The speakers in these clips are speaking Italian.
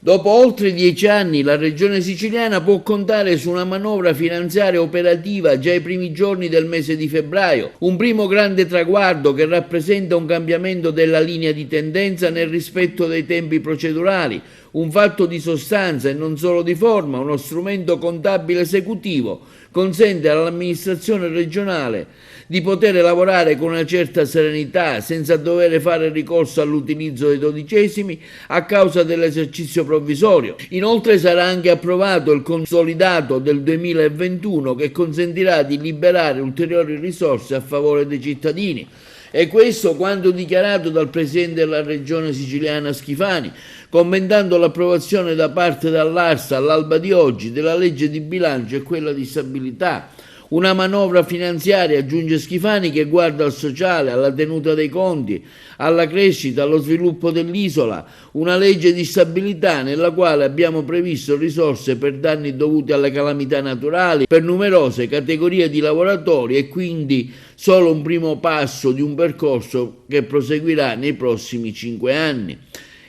Dopo oltre 10 anni la Regione Siciliana può contare su una manovra finanziaria operativa già ai primi giorni del mese di febbraio, un primo grande traguardo che rappresenta un cambiamento della linea di tendenza nel rispetto dei tempi procedurali, un fatto di sostanza e non solo di forma, uno strumento contabile esecutivo consente all'amministrazione regionale di poter lavorare con una certa serenità senza dover fare ricorso all'utilizzo dei dodicesimi a causa dell'esercizio provvisorio. Inoltre sarà anche approvato il consolidato del 2021 che consentirà di liberare ulteriori risorse a favore dei cittadini. E questo quanto dichiarato dal Presidente della Regione Siciliana Schifani, commentando l'approvazione da parte dell'ARSA all'alba di oggi della legge di bilancio e quella di stabilità. Una manovra finanziaria, aggiunge Schifani, che guarda al sociale, alla tenuta dei conti, alla crescita, allo sviluppo dell'isola, una legge di stabilità nella quale abbiamo previsto risorse per danni dovuti alle calamità naturali, per numerose categorie di lavoratori e quindi solo un primo passo di un percorso che proseguirà nei prossimi 5 anni.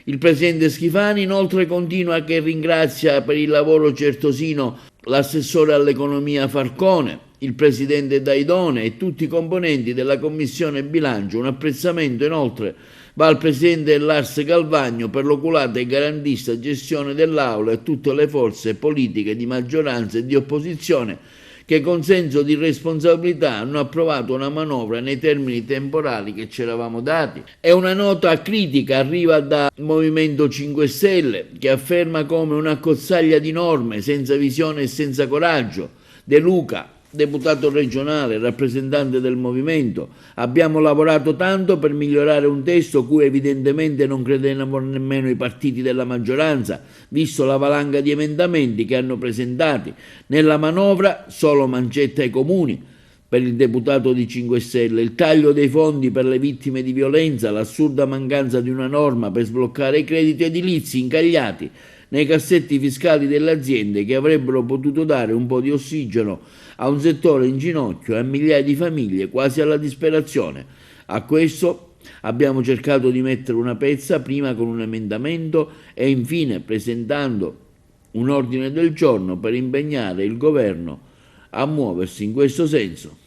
Il Presidente Schifani inoltre continua che ringrazia per il lavoro certosino l'assessore all'economia Falcone, il Presidente Daidone e tutti i componenti della Commissione Bilancio. Un apprezzamento inoltre va al Presidente dell'Ars Calvagno per l'oculata e garantista gestione dell'Aula e tutte le forze politiche di maggioranza e di opposizione che con senso di responsabilità hanno approvato una manovra nei termini temporali che ci eravamo dati. E una nota critica arriva dal Movimento 5 Stelle che afferma come una accozzaglia di norme senza visione e senza coraggio. De Luca, deputato regionale, rappresentante del movimento, abbiamo lavorato tanto per migliorare un testo cui evidentemente non credevano nemmeno i partiti della maggioranza, visto la valanga di emendamenti che hanno presentati. Nella manovra solo mancetta ai comuni. Per il deputato di 5 Stelle, il taglio dei fondi per le vittime di violenza, l'assurda mancanza di una norma per sbloccare i crediti edilizi incagliati nei cassetti fiscali delle aziende che avrebbero potuto dare un po' di ossigeno a un settore in ginocchio e a migliaia di famiglie quasi alla disperazione. A questo abbiamo cercato di mettere una pezza, prima con un emendamento e infine presentando un ordine del giorno per impegnare il governo a muoversi in questo senso.